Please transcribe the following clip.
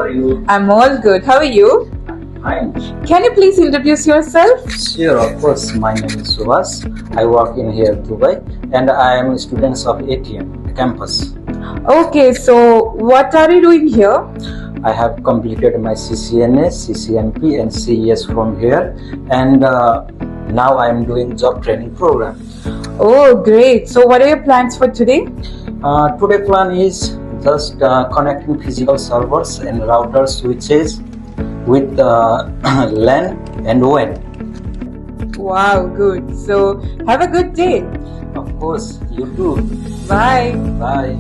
are you? I'm all good. How are you? Fine. Can you please introduce yourself? Sure, of course. My name is Subhas. I work in here Dubai, and I am a student of ATM campus. Okay, so what are you doing here? I have completed my CCNA, CCNP, and CEH from here, and now I am doing job training program. Oh, great. So what are your plans for today? Today plan is just connecting physical servers and router switches with LAN and WAN. Wow, good. So have a good day. Of course, you too. Bye. Bye.